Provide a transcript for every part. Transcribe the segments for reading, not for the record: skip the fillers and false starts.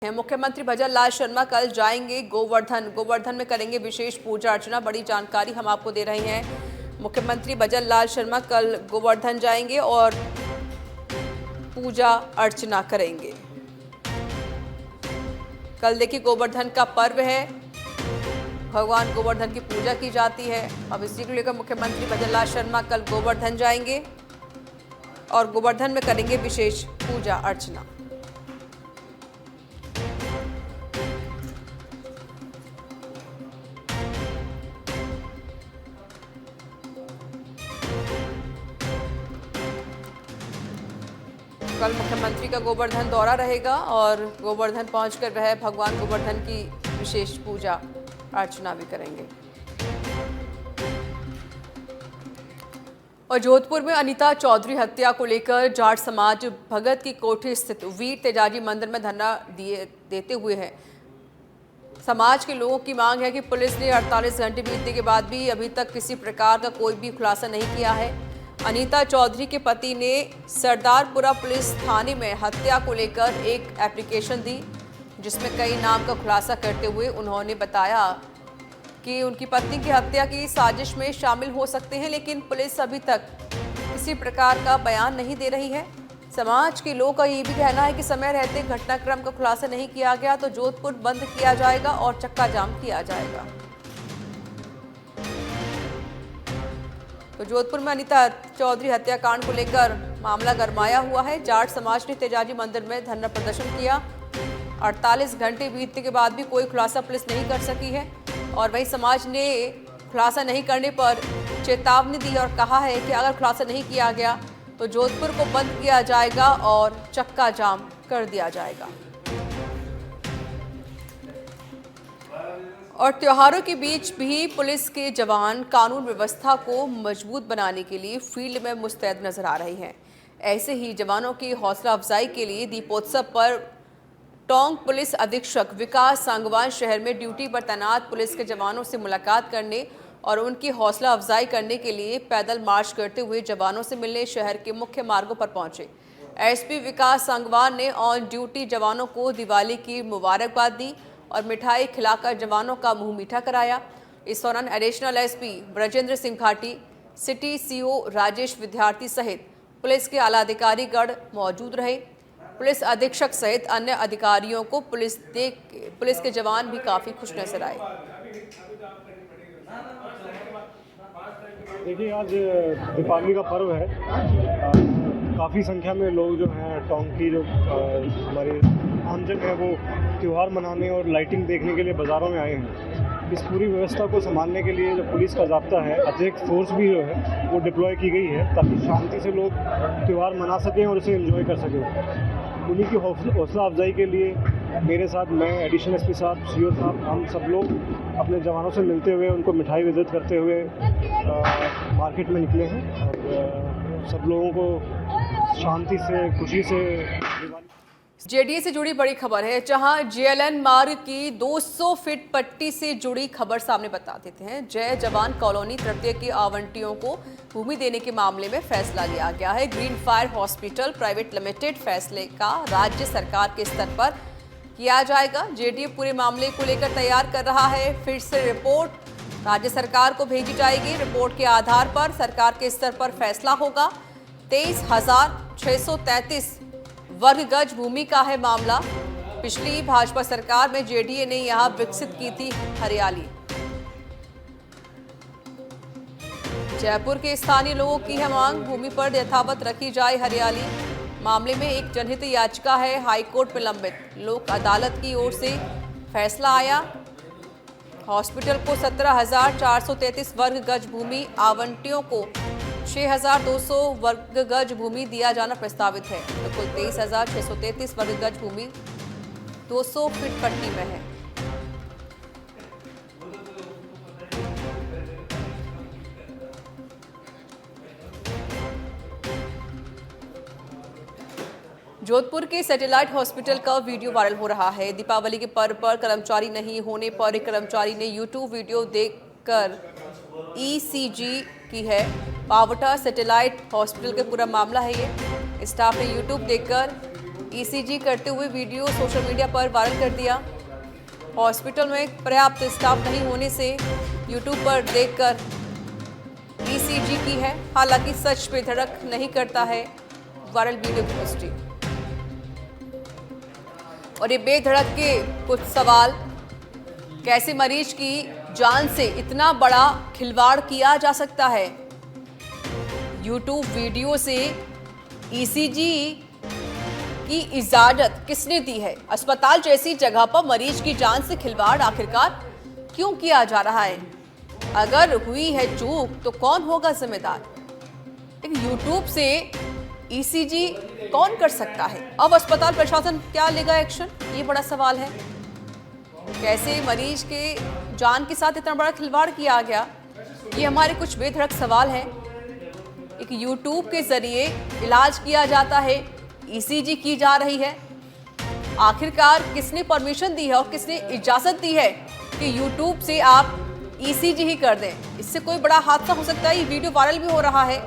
मुख्यमंत्री भजन लाल शर्मा कल जाएंगे गोवर्धन में करेंगे विशेष पूजा अर्चना। बड़ी जानकारी हम आपको दे रहे हैं। मुख्यमंत्री भजन लाल शर्मा कल गोवर्धन जाएंगे और पूजा अर्चना करेंगे। कल देखिए गोवर्धन का पर्व है, भगवान गोवर्धन की पूजा की जाती है। अब इसी को लेकर मुख्यमंत्री भजन लाल शर्मा कल गोवर्धन जाएंगे और गोवर्धन में करेंगे विशेष पूजा अर्चना। कल मुख्यमंत्री का गोवर्धन दौरा रहेगा और गोवर्धन पहुंचकर वह भगवान गोवर्धन की विशेष पूजा अर्चना भी करेंगे। और जोधपुर में अनीता चौधरी हत्या को लेकर जाट समाज भगत की कोठी स्थित वीर तेजाजी मंदिर में धरना देते हुए है। समाज के लोगों की मांग है कि पुलिस ने 48 घंटे बीतने के बाद भी अभी तक किसी प्रकार का कोई भी खुलासा नहीं किया है। अनीता चौधरी के पति ने सरदारपुरा पुलिस थाने में हत्या को लेकर एक एप्लीकेशन दी, जिसमें कई नाम का खुलासा करते हुए उन्होंने बताया कि उनकी पत्नी की हत्या की साजिश में शामिल हो सकते हैं, लेकिन पुलिस अभी तक किसी प्रकार का बयान नहीं दे रही है। समाज के लोगों का ये भी कहना है कि समय रहते घटनाक्रम का खुलासा नहीं किया गया तो जोधपुर बंद किया जाएगा और चक्का जाम किया जाएगा। तो जोधपुर में अनीता चौधरी हत्याकांड को लेकर मामला गरमाया हुआ है। जाट समाज ने तेजाजी मंदिर में धरना प्रदर्शन किया। 48 घंटे बीतने के बाद भी कोई खुलासा पुलिस नहीं कर सकी है और वही समाज ने खुलासा नहीं करने पर चेतावनी दी और कहा है कि अगर खुलासा नहीं किया गया तो जोधपुर को बंद किया जाएगा और चक्का जाम कर दिया जाएगा। और त्योहारों के बीच भी पुलिस के जवान कानून व्यवस्था को मजबूत बनाने के लिए फील्ड में मुस्तैद नजर आ रहे हैं। ऐसे ही जवानों की हौसला अफजाई के लिए दीपोत्सव पर टोंक पुलिस अधीक्षक विकास सांगवान शहर में ड्यूटी पर तैनात पुलिस के जवानों से मुलाकात करने और उनकी हौसला अफजाई करने के लिए पैदल मार्च करते हुए जवानों से मिलने शहर के मुख्य मार्गों पर पहुंचे। एसपी विकास सांगवान ने ऑन ड्यूटी जवानों को दिवाली की मुबारकबाद दी और मिठाई खिलाकर जवानों का मुंह मीठा कराया। इस दौरान एडिशनल एसपी ब्रजेंद्र सिंह घाटी, सिटी सीओ राजेश विद्यार्थी सहित पुलिस के आला अधिकारीगण मौजूद रहे। पुलिस अधीक्षक सहित अन्य अधिकारियों को पुलिस के जवान भी काफी खुश नजर आए। देखिए, आज दीपावली का पर्व है। काफ़ी संख्या में लोग जो हैं टोंक की जो हमारे आमजन है वो त्यौहार मनाने और लाइटिंग देखने के लिए बाज़ारों में आए हैं। इस पूरी व्यवस्था को संभालने के लिए जो पुलिस का ज़ाब्ता है, अतिरिक्त फोर्स भी जो है वो डिप्लॉय की गई है ताकि शांति से लोग त्यौहार मना सकें और उसे एंजॉय कर सकें। उन्हीं की हौसला अफजाई के लिए मेरे साथ मैं, एडिशनल एसपी साहब, सीओ साहब, हम सब लोग अपने जवानों से मिलते हुए उनको मिठाई वितरित करते हुए मार्केट में निकले हैं और सब लोगों को शांति से, खुशी से। जेडीए से जुड़ी बड़ी खबर है, जहां जेएलएन मार्ग की 200 फीट पट्टी से जुड़ी खबर सामने बता देते हैं। जय जवान कॉलोनी तृतीय के आवंटियों को भूमि देने के मामले में फैसला लिया गया है। Green fire hospital private limited फैसले का राज्य सरकार के स्तर पर किया जाएगा। जेडीए पूरे मामले को लेकर तैयार कर रहा है। फिर से रिपोर्ट राज्य सरकार को भेजी जाएगी। रिपोर्ट के आधार पर सरकार के स्तर पर फैसला होगा। 23,633 वर्ग गज भूमि का है मामला। पिछली भाजपा सरकार में जेडीए ने यहां विकसित की थी हरियाली। जयपुर के स्थानीय लोगों की है मांग, भूमि पर यथावत रखी जाए हरियाली। मामले में एक जनहित याचिका है हाईकोर्ट में लंबित। लोक अदालत की ओर से फैसला आया। हॉस्पिटल को 17,433 वर्ग गज भूमि, आवंटियों को 6,200 वर्ग गज भूमि दिया जाना प्रस्तावित है। तो कुल 23,633 वर्ग गज भूमि 200 फीट पट्टी में है। जोधपुर के सैटेलाइट हॉस्पिटल का वीडियो वायरल हो रहा है। दीपावली के पर्व पर कर्मचारी नहीं होने पर एक कर्मचारी ने यूट्यूब वीडियो देखकर ईसीजी की है। पावटा सैटेलाइट हॉस्पिटल का पूरा मामला है ये। स्टाफ ने यूट्यूब देखकर ईसीजी करते हुए वीडियो सोशल मीडिया पर वायरल कर दिया। हॉस्पिटल में पर्याप्त स्टाफ नहीं होने से यूट्यूब पर देखकर ईसीजी की है। हालांकि सच बेधड़क नहीं करता है वायरल वीडियो की पुष्टि। और ये बेधड़क के कुछ सवाल, कैसे मरीज की जान से इतना बड़ा खिलवाड़ किया जा सकता है? यूट्यूब वीडियो से ईसीजी की इजाजत किसने दी है? अस्पताल जैसी जगह पर मरीज की जान से खिलवाड़ आखिरकार क्यों किया जा रहा है? अगर हुई है चूक तो कौन होगा जिम्मेदार? लेकिन यूट्यूब से ईसीजी कौन कर सकता है? अब अस्पताल प्रशासन क्या लेगा एक्शन, ये बड़ा सवाल है। कैसे मरीज के जान के साथ इतना बड़ा खिलवाड़ किया गया, ये हमारे कुछ बेधड़क सवाल हैं। एक यूट्यूब के जरिए इलाज किया जाता है, ईसीजी की जा रही है। आखिरकार किसने परमिशन दी है और किसने इजाजत दी है कि यूट्यूब से आप ईसीजी ही कर दें? इससे कोई बड़ा हादसा हो सकता है। ये वीडियो वायरल भी हो रहा है,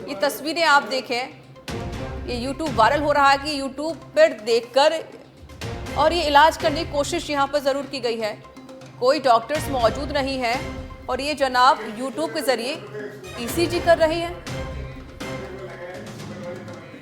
ये तस्वीरें आप देखें, ये यूट्यूब वायरल हो रहा है कि यूट्यूब पर देखकर और ये इलाज करने की कोशिश यहाँ पर ज़रूर की गई है। कोई डॉक्टर्स मौजूद नहीं है और ये जनाब यूट्यूब के जरिए ईसीजी कर रहे हैं।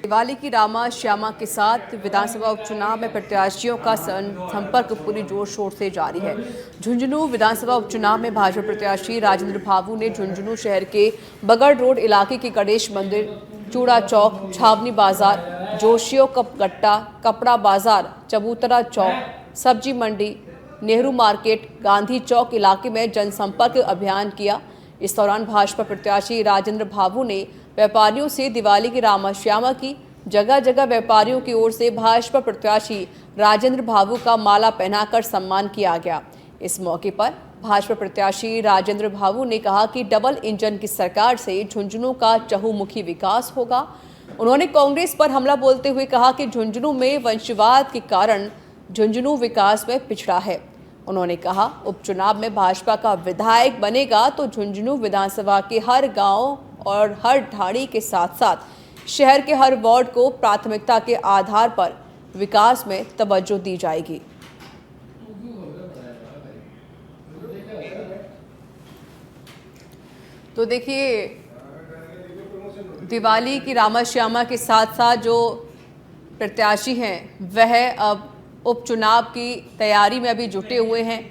दिवाली की रामा श्यामा के साथ विधानसभा उपचुनाव में प्रत्याशियों का संपर्क पूरी जोर शोर से जारी है। झुंझुनू विधानसभा उपचुनाव में भाजपा प्रत्याशी राजेंद्र भावू ने झुंझुनू शहर के बगड़ रोड इलाके के गणेश मंदिर, चूड़ा चौक, छावनी बाजार, जोशियों का गट्टा, कपड़ा बाजार, चबूतरा चौक, सब्जी मंडी, नेहरू मार्केट, गांधी चौक इलाके में जनसंपर्क अभियान किया। इस दौरान भाजपा प्रत्याशी राजेंद्र भावू ने व्यापारियों से दिवाली की रामा श्यामा की। जगह जगह व्यापारियों की ओर से भाजपा प्रत्याशी राजेंद्र भावू का माला पहनाकर सम्मान किया गया। इस मौके पर भाजपा प्रत्याशी राजेंद्र भावू ने कहा कि डबल इंजन की सरकार से झुंझुनू का चहुमुखी विकास होगा। उन्होंने कांग्रेस पर हमला बोलते हुए कहा कि झुंझुनू में वंशवाद के कारण झुंझुनू विकास में पिछड़ा है। उन्होंने कहा उपचुनाव में भाजपा का विधायक बनेगा तो झुंझुनू विधानसभा के हर गांव और हर ढाणी के साथ साथ शहर के हर वार्ड को प्राथमिकता के आधार पर विकास में तवज्जो दी जाएगी। तो देखिए, दिवाली की रामा श्यामा के साथ साथ जो प्रत्याशी हैं वह अब उपचुनाव की तैयारी में अभी जुटे हुए हैं।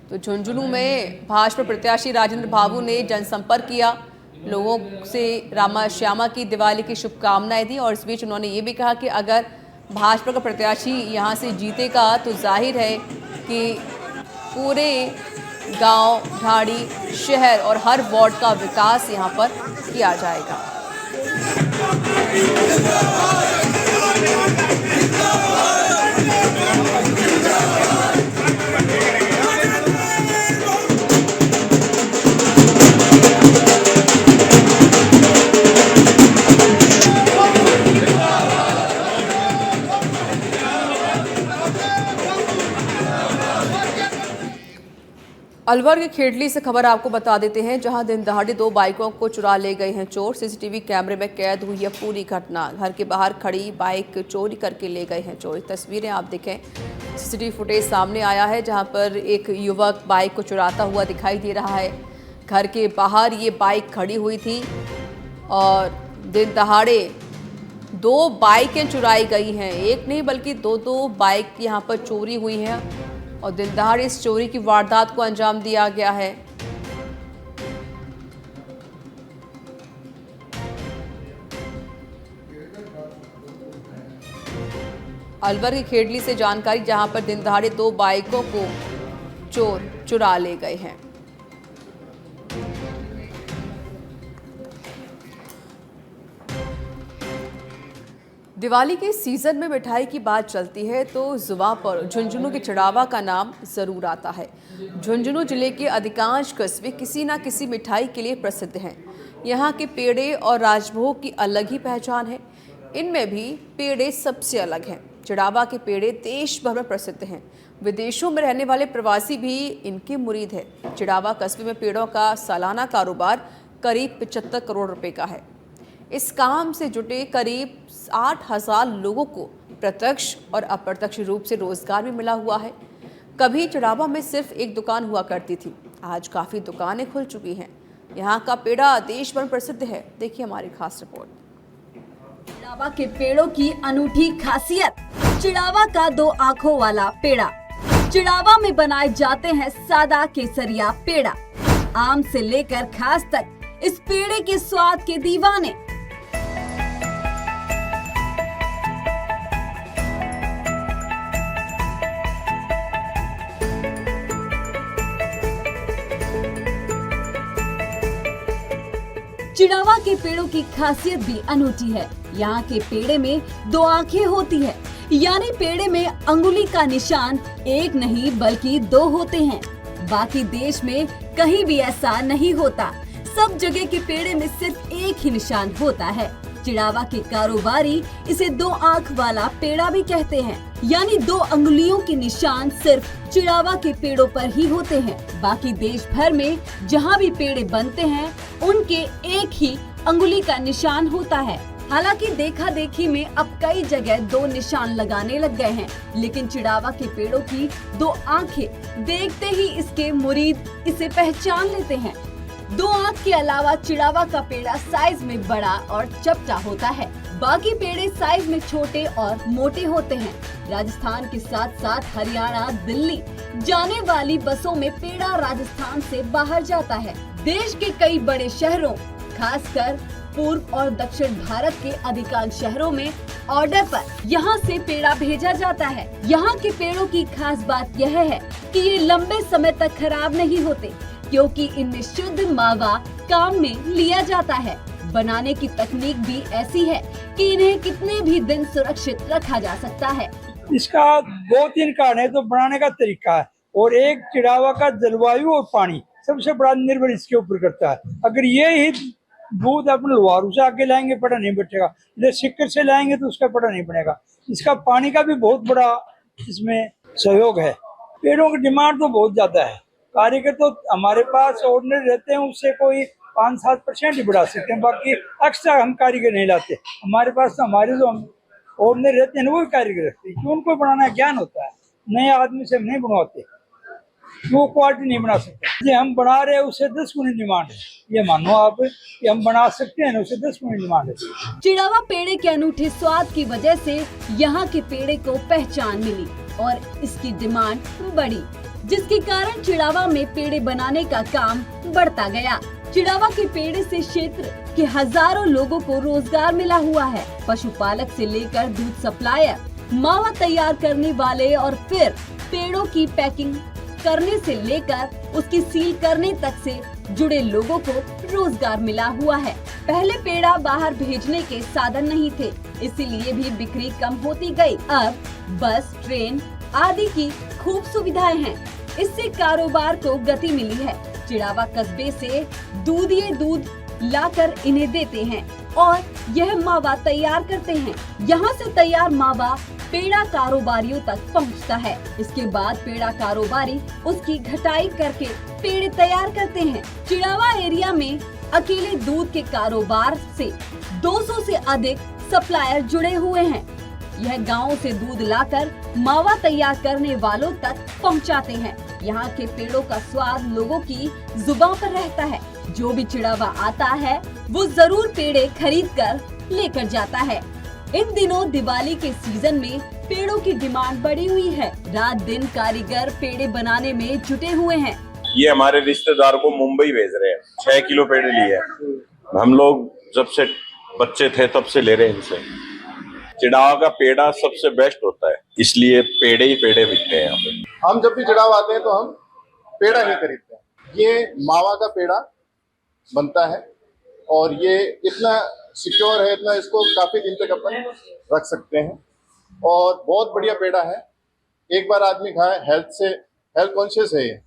तो झुंझुनू में भाजपा प्रत्याशी राजेंद्र भावू ने जनसंपर्क किया, लोगों से रामा श्यामा की दिवाली की शुभकामनाएं दी। और इस बीच उन्होंने ये भी कहा कि अगर भाजपा का प्रत्याशी यहाँ से जीतेगा तो जाहिर है कि पूरे गांव, ढाणी, शहर और हर वार्ड का विकास यहाँ पर किया जाएगा। अलवर के खेडली से खबर आपको बता देते हैं, जहां दिन दहाड़े 2 बाइकों को चुरा ले गए हैं चोर। सीसीटीवी कैमरे में कैद हुई है पूरी घटना। घर के बाहर खड़ी बाइक चोरी करके ले गए हैं चोर। तस्वीरें आप देखें, सीसीटीवी फुटेज सामने आया है जहां पर एक युवक बाइक को चुराता हुआ दिखाई दे रहा है। घर के बाहर ये बाइक खड़ी हुई थी और दिन दहाड़े 2 बाइकें चुराई गई हैं। एक नहीं बल्कि 2 बाइक यहाँ पर चोरी हुई है और दिन दहाड़े इस चोरी की वारदात को अंजाम दिया गया है। अलवर की खेडली से जानकारी, जहां पर दिन दहाड़े 2 बाइकों को चोर चुरा ले गए हैं। दिवाली के सीजन में मिठाई की बात चलती है तो जुबान पर झुंझुनू के चिड़ावा का नाम जरूर आता है। झुंझुनू जिले के अधिकांश कस्बे किसी न किसी मिठाई के लिए प्रसिद्ध हैं। यहाँ के पेड़े और राजभोग की अलग ही पहचान है। इनमें भी पेड़े सबसे अलग हैं। चिड़ावा के पेड़े देश भर में प्रसिद्ध हैं। विदेशों में रहने वाले प्रवासी भी इनके मुरीद हैं। चिड़ावा कस्बे में पेड़ों का सालाना कारोबार करीब 75 करोड़ रुपए का है। इस काम से जुटे करीब 8,000 लोगों को प्रत्यक्ष और अप्रत्यक्ष रूप से रोजगार भी मिला हुआ है। कभी चिड़ावा में सिर्फ एक दुकान हुआ करती थी, आज काफ़ी दुकानें खुल चुकी हैं। यहाँ का पेड़ा देश भर प्रसिद्ध है। देखिए हमारी खास रिपोर्ट। चिड़ावा के पेड़ों की अनूठी खासियत, चिड़ावा का 2 आँखों वाला पेड़ा। चिड़ावा में बनाए जाते हैं सादा केसरिया पेड़ा। आम से लेकर खास तक इस पेड़े के स्वाद के दीवाने। चिड़ावा के पेड़ों की खासियत भी अनूठी है। यहाँ के पेड़े में 2 आँखें होती है, यानी पेड़े में अंगुली का निशान एक नहीं बल्कि 2 होते हैं। बाकी देश में कहीं भी ऐसा नहीं होता। सब जगह के पेड़े में सिर्फ एक ही निशान होता है। चिड़ावा के कारोबारी इसे 2 आँख वाला पेड़ा भी कहते हैं, यानी 2 अंगुलियों के निशान सिर्फ चिड़ावा के पेड़ों पर ही होते हैं। बाकी देश भर में जहाँ भी पेड़े बनते हैं उनके एक ही अंगुली का निशान होता है। हालांकि देखा देखी में अब कई जगह 2 निशान लगाने लग गए हैं, लेकिन चिड़ावा के पेड़ों की 2 आँखें देखते ही इसके मुरीद इसे पहचान लेते हैं। 2 आँख के अलावा चिड़ावा का पेड़ा साइज में बड़ा और चपटा होता है। बाकी पेड़े साइज में छोटे और मोटे होते हैं। राजस्थान के साथ साथ हरियाणा, दिल्ली जाने वाली बसों में पेड़ा राजस्थान से बाहर जाता है। देश के कई बड़े शहरों, खासकर पूर्व और दक्षिण भारत के अधिकांश शहरों में ऑर्डर पर यहाँ से पेड़ा भेजा जाता है। यहाँ के पेड़ों की खास बात यह है कि ये लंबे समय तक खराब नहीं होते, क्योंकि इनमें शुद्ध मावा काम में लिया जाता है। बनाने की तकनीक भी ऐसी है कि इन्हें कितने भी दिन सुरक्षित रखा जा सकता है। इसका 2-3 कारण है तो बनाने का तरीका है, और एक चिड़ावा का जलवायु और पानी सबसे बड़ा निर्भर इसके ऊपर करता है। अगर ये ही दूध अपने लुहारू से आके लाएंगे पड़ा नहीं बैठेगा, जैसे सिक्कर से लाएंगे तो उसका पड़ा नहीं बनेगा। इसका पानी का भी बहुत बड़ा इसमें सहयोग है। पेड़ों की डिमांड तो बहुत ज्यादा है। कारीगर तो हमारे पास ऑर्डिनरी रहते हैं, उससे कोई 5-7% ही बढ़ा सकते हैं, बाकी एक्स्ट्रा हम कारीगर नहीं लाते। हमारे पास तो हमारे जो ऑर्डिनरी रहते हैं वो भी कारीगर रखते हैं, क्योंकि उनको बनाना ज्ञान होता है। नए आदमी से हम नहीं बनवाते, वो क्वालिटी नहीं बना सकते। ये हम बना रहे हैं उससे 10 गुनी डिमांड है। ये मानो आप कि हम बना सकते हैं, उससे 10 गुनी डिमांड है। चिड़ावा पेड़े के अनूठे स्वाद की वजह से यहाँ के पेड़े को पहचान मिली और इसकी डिमांड बढ़ी, जिसके कारण चिड़ावा में पेड़े बनाने का काम बढ़ता गया। चिड़ावा के पेड़े से क्षेत्र के हजारों लोगों को रोजगार मिला हुआ है। पशुपालक से लेकर दूध सप्लायर, मावा तैयार करने वाले और फिर पेड़ों की पैकिंग करने से लेकर उसकी सील करने तक से जुड़े लोगों को रोजगार मिला हुआ है। पहले पेड़ा बाहर भेजने के साधन नहीं थे, इसीलिए भी बिक्री कम होती गई। अब बस, ट्रेन आदि की खूब सुविधाएं हैं, इससे कारोबार को गति मिली है। चिड़ावा कस्बे से दूध लाकर इन्हें देते हैं और यह मावा तैयार करते हैं। यहाँ से तैयार मावा पेड़ा कारोबारियों तक पहुँचता है। इसके बाद पेड़ा कारोबारी उसकी घटाई करके पेड़े तैयार करते हैं। चिड़ावा एरिया में अकेले दूध के कारोबार से 200 से अधिक सप्लायर जुड़े हुए हैं। यह गाँव से दूध लाकर मावा तैयार करने वालों तक पहुंचाते हैं। यहाँ के पेड़ों का स्वाद लोगों की जुबान पर रहता है। जो भी चिड़ावा आता है वो जरूर पेड़े खरीद कर लेकर जाता है। इन दिनों दिवाली के सीजन में पेड़ों की डिमांड बढ़ी हुई है। रात दिन कारीगर पेड़े बनाने में जुटे हुए हैं। ये हमारे रिश्तेदार को मुंबई भेज रहे हैं। 6 किलो पेड़े लिए। हम लोग जब से बच्चे थे तब से ले रहे हैं इनसे। चिड़ावा का पेड़ा सबसे बेस्ट होता है, इसलिए पेड़े ही पेड़े बिकते हैं यहाँ पे। हम जब भी चिड़ावा आते हैं तो हम पेड़ा ही खरीदते हैं। ये मावा का पेड़ा बनता है और ये इतना सिक्योर है, इतना इसको काफी दिन तक अपन रख सकते हैं और बहुत बढ़िया पेड़ा है। एक बार आदमी खाए, हेल्थ कॉन्शियस है ये,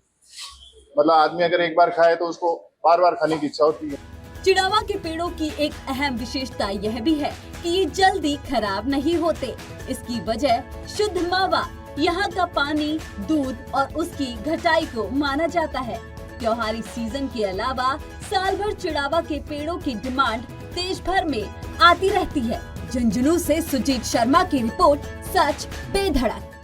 मतलब आदमी अगर एक बार खाए तो उसको बार बार खाने की इच्छा होती है। चिड़ावा के पेड़ों की एक अहम विशेषता यह भी है कि ये जल्दी खराब नहीं होते। इसकी वजह शुद्ध मावा, यहाँ का पानी, दूध और उसकी घटाई को माना जाता है। त्योहारी सीजन के अलावा साल भर चिड़ावा के पेड़ों की डिमांड देश भर में आती रहती है। झुंझुनू से सुजीत शर्मा की रिपोर्ट, सच बेधड़क।